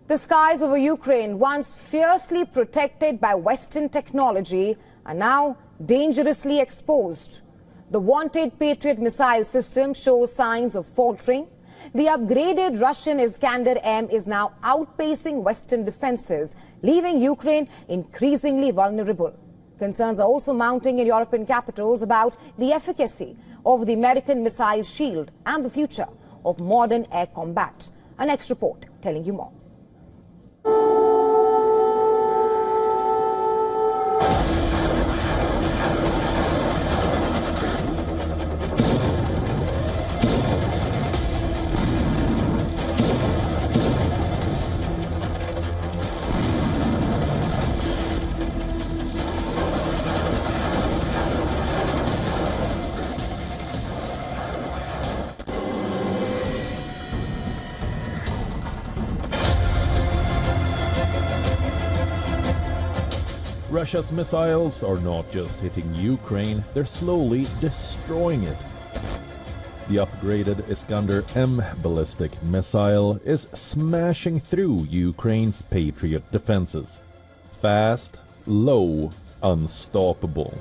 The skies over Ukraine, once fiercely protected by Western technology, are now dangerously exposed. The wanted Patriot missile system shows signs of faltering. The upgraded Russian Iskander-M is now outpacing Western defenses, leaving Ukraine increasingly vulnerable. Concerns are also mounting in European capitals about the efficacy of the American missile shield and the future of modern air combat. Our next report telling you more. Russia's missiles are not just hitting Ukraine, they're slowly destroying it. The upgraded Iskander-M ballistic missile is smashing through Ukraine's Patriot defenses. Fast, low, unstoppable.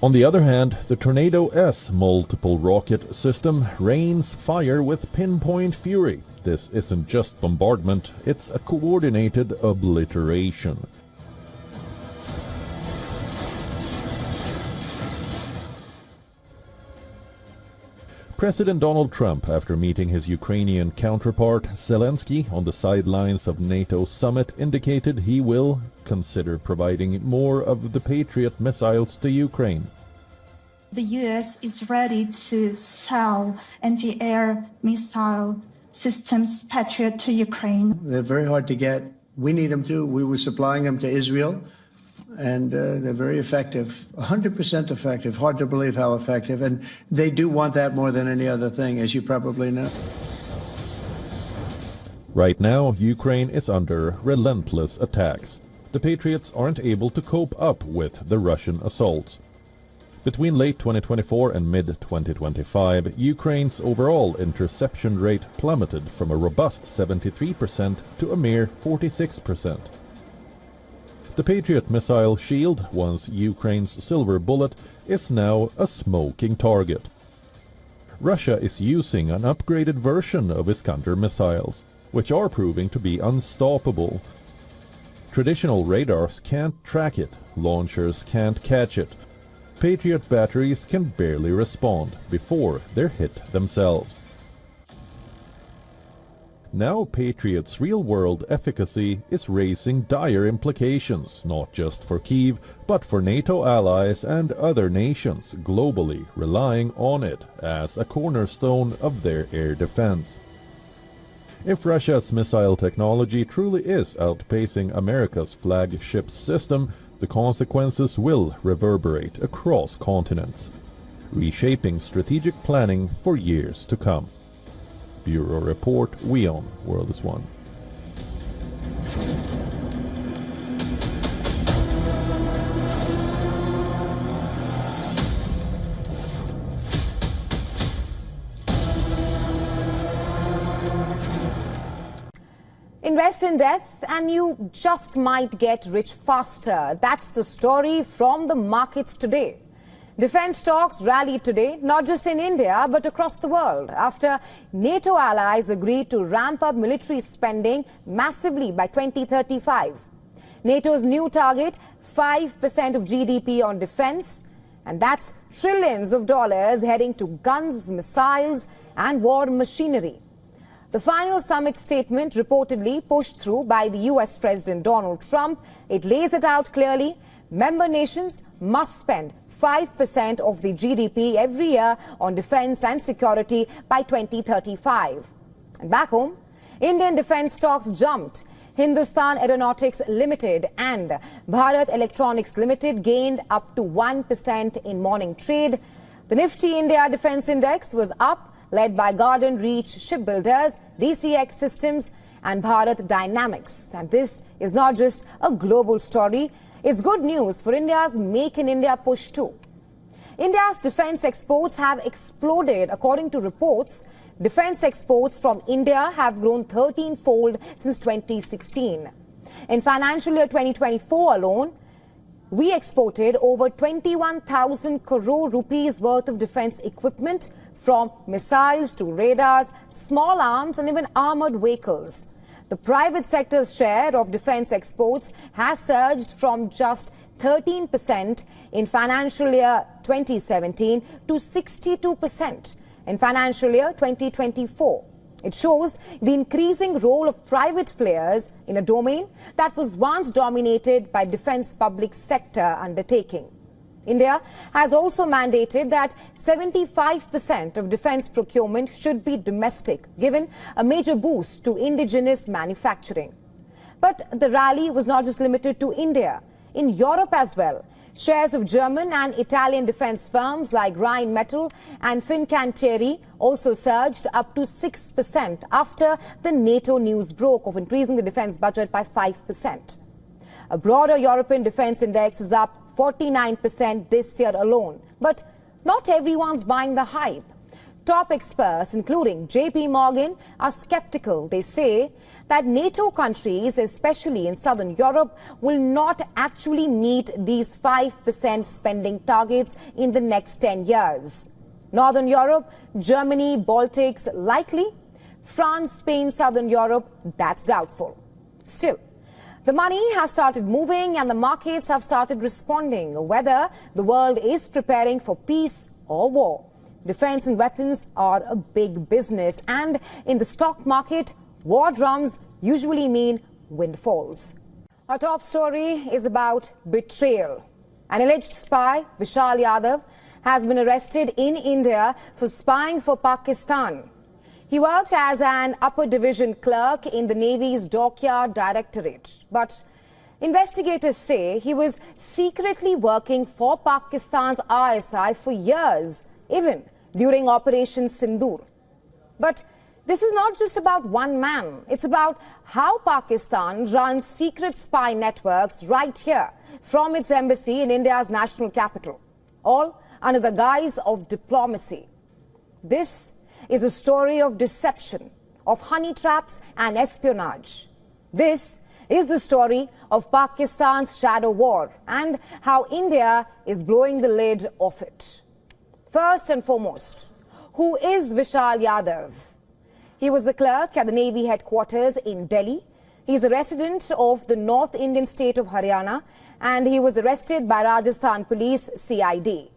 On the other hand, the Tornado-S multiple rocket system rains fire with pinpoint fury. This isn't just bombardment, it's a coordinated obliteration. President Donald Trump, after meeting his Ukrainian counterpart Zelensky on the sidelines of NATO summit, indicated he will consider providing more of the Patriot missiles to Ukraine. The US is ready to sell anti-air missile systems Patriot to Ukraine. They're very hard to get. We need them too. We were supplying them to Israel, and they're very effective, 100% effective. Hard to believe how effective. And they do want that more than any other thing, as you probably know. Right now, Ukraine is under relentless attacks. The Patriots aren't able to cope up with the Russian assaults. Between late 2024 and mid-2025, Ukraine's overall interception rate plummeted from a robust 73% to a mere 46%. The Patriot missile shield, once Ukraine's silver bullet, is now a smoking target. Russia is using an upgraded version of Iskander missiles, which are proving to be unstoppable. Traditional radars can't track it, launchers can't catch it. Patriot batteries can barely respond before they're hit themselves. Now Patriot's real-world efficacy is raising dire implications, not just for Kyiv, but for NATO allies and other nations globally relying on it as a cornerstone of their air defense. If Russia's missile technology truly is outpacing America's flagship system, the consequences will reverberate across continents, reshaping strategic planning for years to come. Bureau Report, WION World is One. Invest in death and you just might get rich faster. That's the story from the markets today. Defense stocks rallied today, not just in India, but across the world, after NATO allies agreed to ramp up military spending massively by 2035. NATO's new target, 5% of GDP on defense, and that's trillions of dollars heading to guns, missiles, and war machinery. The final summit statement, reportedly pushed through by the US President Donald Trump, it lays it out clearly. Member nations must spend 5% of the GDP every year on defense and security by 2035. And back home, Indian defense stocks jumped. Hindustan Aeronautics Limited and Bharat Electronics Limited gained up to 1% in morning trade. The Nifty India Defense Index was up, led by Garden Reach Shipbuilders, DCX Systems and Bharat Dynamics. And this is not just a global story, it's good news for India's Make in India push too. India's defense exports have exploded. According to reports, defense exports from India have grown 13-fold since 2016. In financial year 2024 alone, we exported over 21,000 crore rupees worth of defense equipment, from missiles to radars, small arms and even armored vehicles. The private sector's share of defense exports has surged from just 13% in financial year 2017 to 62% in financial year 2024. It shows the increasing role of private players in a domain that was once dominated by defense public sector undertaking. India has also mandated that 75% of defense procurement should be domestic, given a major boost to indigenous manufacturing. But the rally was not just limited to India. In Europe as well, shares of German and Italian defense firms like Rheinmetall and Fincantieri also surged up to 6% after the NATO news broke of increasing the defense budget by 5%. A broader European defense index is up 49% this year alone. But not everyone's buying the hype. Top experts, including JP Morgan, are skeptical. They say that NATO countries, especially in southern Europe, will not actually meet these 5% spending targets in the next 10 years. Northern Europe, Germany, Baltics, likely. France, Spain, southern Europe, that's doubtful. Still, the money has started moving and the markets have started responding, whether the world is preparing for peace or war. Defense and weapons are a big business, and in the stock market, war drums usually mean windfalls. Our top story is about betrayal. An alleged spy, Vishal Yadav, has been arrested in India for spying for Pakistan. He worked as an upper division clerk in the Navy's Dockyard Directorate. But investigators say he was secretly working for Pakistan's ISI for years, even during Operation Sindoor. But this is not just about one man. It's about how Pakistan runs secret spy networks right here from its embassy in India's national capital, all under the guise of diplomacy. This is a story of deception, of honey traps and espionage. This is the story of Pakistan's shadow war and how India is blowing the lid off it. First and foremost, who is Vishal Yadav? He was a clerk at the Navy headquarters in Delhi. He is a resident of the North Indian state of Haryana, and he was arrested by Rajasthan Police CID.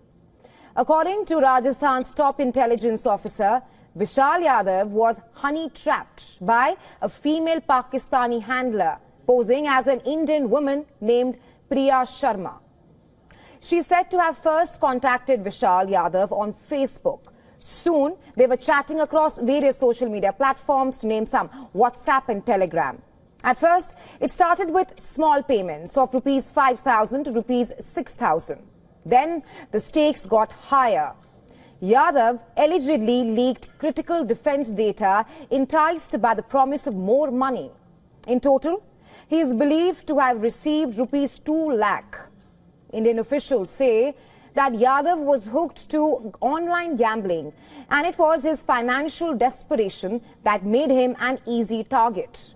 According to Rajasthan's top intelligence officer, Vishal Yadav was honey-trapped by a female Pakistani handler posing as an Indian woman named Priya Sharma. She is said to have first contacted Vishal Yadav on Facebook. Soon, they were chatting across various social media platforms, to name some WhatsApp and Telegram. At first, it started with small payments of rupees 5,000 to rupees 6,000. Then, the stakes got higher. Yadav allegedly leaked critical defense data, enticed by the promise of more money. In total, he is believed to have received rupees 2 lakh. Indian officials say that Yadav was hooked to online gambling, and it was his financial desperation that made him an easy target.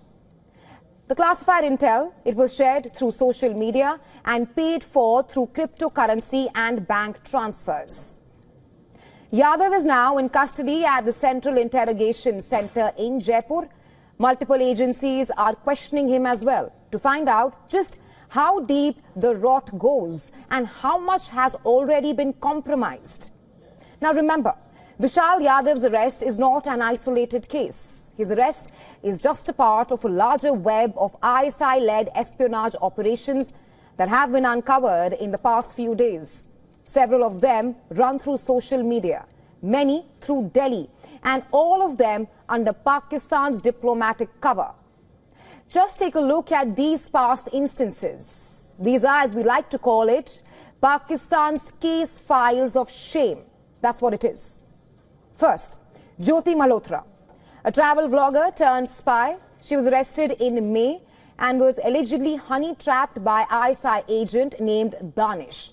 The classified intel, it was shared through social media and paid for through cryptocurrency and bank transfers. Yadav is now in custody at the Central Interrogation Center in Jaipur. Multiple agencies are questioning him as well to find out just how deep the rot goes and how much has already been compromised. Now remember, Vishal Yadav's arrest is not an isolated case. His arrest is just a part of a larger web of ISI-led espionage operations that have been uncovered in the past few days. Several of them run through social media, many through Delhi, and all of them under Pakistan's diplomatic cover. Just take a look at these past instances. These are, as we like to call it, Pakistan's case files of shame. That's what it is. First, Jyoti Malhotra, a travel vlogger turned spy. She was arrested in May and was allegedly honey-trapped by ISI agent named Danish.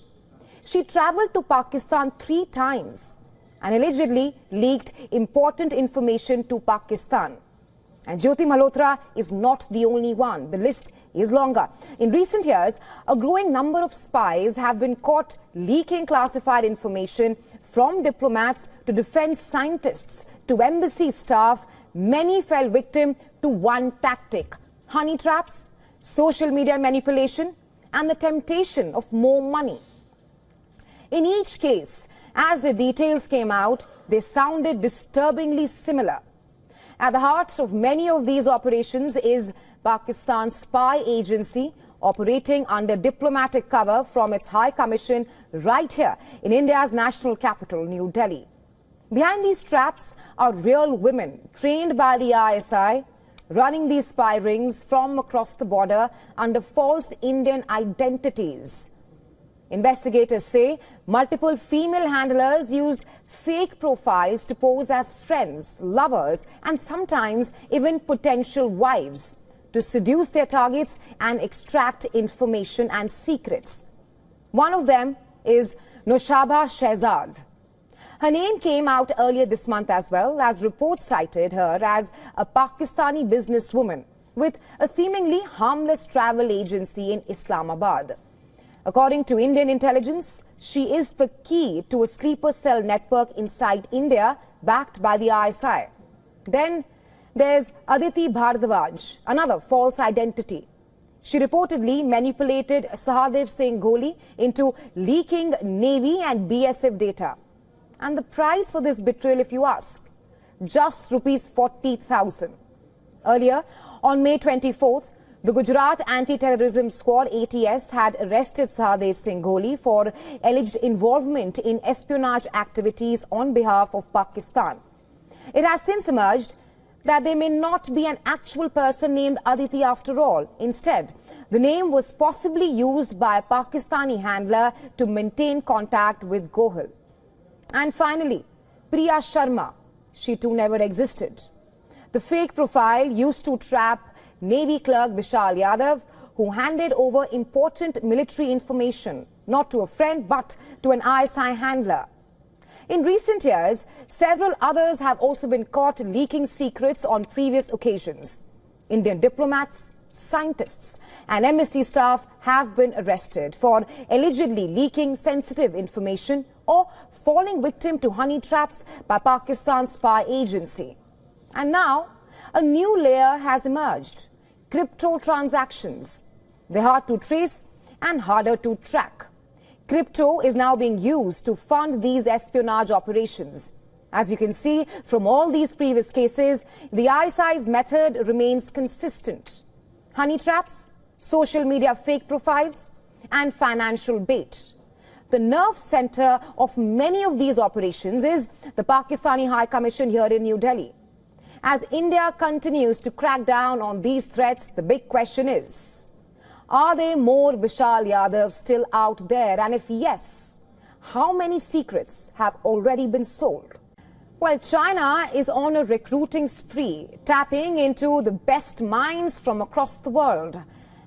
she travelled to Pakistan 3 times and allegedly leaked important information to Pakistan. And Jyoti Malhotra is not the only one. The list is longer. In recent years, a growing number of spies have been caught leaking classified information from diplomats to defense scientists to embassy staff. Many fell victim to one tactic: honey traps, social media manipulation, and the temptation of more money. In each case, as the details came out, they sounded disturbingly similar. At the heart of many of these operations is Pakistan's spy agency, operating under diplomatic cover from its High Commission right here in India's national capital, New Delhi. Behind these traps are real women trained by the ISI, running these spy rings from across the border under false Indian identities. Investigators say multiple female handlers used fake profiles to pose as friends, lovers, and sometimes even potential wives to seduce their targets and extract information and secrets. One of them is Noshaba Shehzad. Her name came out earlier this month as well, as reports cited her as a Pakistani businesswoman with a seemingly harmless travel agency in Islamabad. According to Indian intelligence, she is the key to a sleeper cell network inside India backed by the ISI. Then there's Aditi Bhardwaj, another false identity. She reportedly manipulated Sahadev Singh Gholi into leaking Navy and BSF data. And the price for this betrayal, if you ask, just rupees 40,000. Earlier, on May 24th, the Gujarat Anti-Terrorism Squad ATS had arrested Sahadev Singh Gholi for alleged involvement in espionage activities on behalf of Pakistan. It has since emerged that there may not be an actual person named Aditi after all. Instead, the name was possibly used by a Pakistani handler to maintain contact with Gohil. And finally, Priya Sharma. She too never existed. The fake profile used to trap Navy clerk Vishal Yadav, who handed over important military information, not to a friend but to an ISI handler. In recent years, several others have also been caught leaking secrets on previous occasions. Indian diplomats, scientists and embassy staff have been arrested for allegedly leaking sensitive information or falling victim to honey traps by Pakistan's spy agency. And now, a new layer has emerged: crypto transactions. They're hard to trace and harder to track. Crypto is now being used to fund these espionage operations. As you can see from all these previous cases, the ISI's method remains consistent: honey traps, social media fake profiles, and financial bait. The nerve center of many of these operations is the Pakistani High Commission here in New Delhi. As India continues to crack down on these threats, the big question is, are there more Vishal Yadav still out there? And if yes, how many secrets have already been sold? Well, China is on a recruiting spree, tapping into the best minds from across the world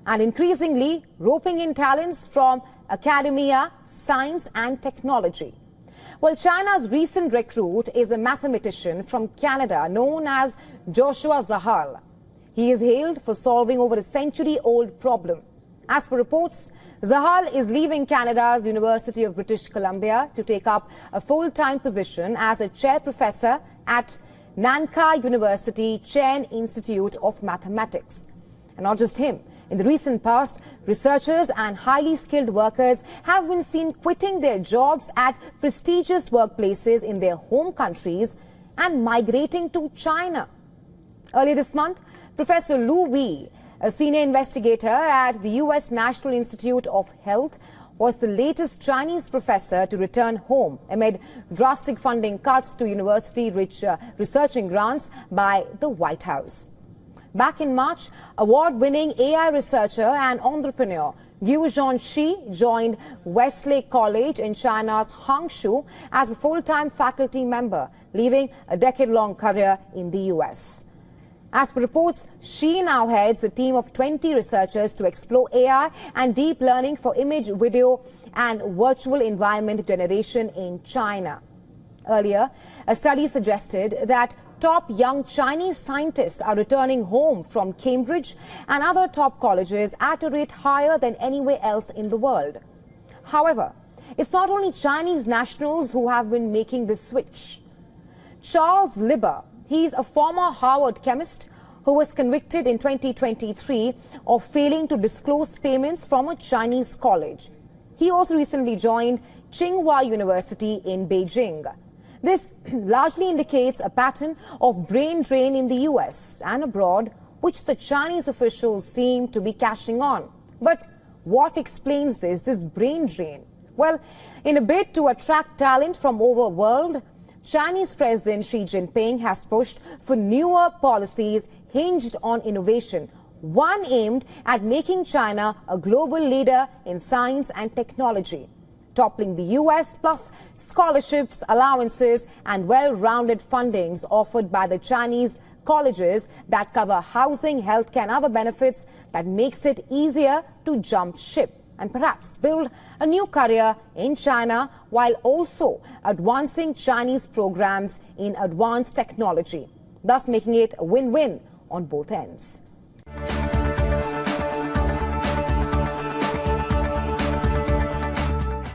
and increasingly roping in talents from academia, science and technology. Well, China's recent recruit is a mathematician from Canada known as Joshua Zahal. He is hailed for solving over a century-old problem. As per reports, Zahal is leaving Canada's University of British Columbia to take up a full-time position as a chair professor at Nankai University Chen Institute of Mathematics. And not just him. In the recent past, researchers and highly skilled workers have been seen quitting their jobs at prestigious workplaces in their home countries and migrating to China. Earlier this month, Professor Lu Wei, a senior investigator at the US National Institute of Health, was the latest Chinese professor to return home amid drastic funding cuts to university-rich researching grants by the White House. Back in March, award-winning AI researcher and entrepreneur Yu Zhongxi joined Westlake College in China's Hangzhou as a full-time faculty member, leaving a decade-long career in the US. As per reports, she now heads a team of 20 researchers to explore AI and deep learning for image, video and virtual environment generation in China. Earlier, a study suggested that top young Chinese scientists are returning home from Cambridge and other top colleges at a rate higher than anywhere else in the world. However, it's not only Chinese nationals who have been making this switch. Charles Libber, he's a former Harvard chemist who was convicted in 2023 of failing to disclose payments from a Chinese college. He also recently joined Tsinghua University in Beijing. This largely indicates a pattern of brain drain in the US and abroad, which the Chinese officials seem to be cashing on. But what explains this brain drain? Well, in a bid to attract talent from over the world, Chinese President Xi Jinping has pushed for newer policies hinged on innovation, one aimed at making China a global leader in science and technology, toppling the US, plus scholarships, allowances and well-rounded fundings offered by the Chinese colleges that cover housing, healthcare and other benefits that makes it easier to jump ship and perhaps build a new career in China while also advancing Chinese programs in advanced technology, thus making it a win-win on both ends.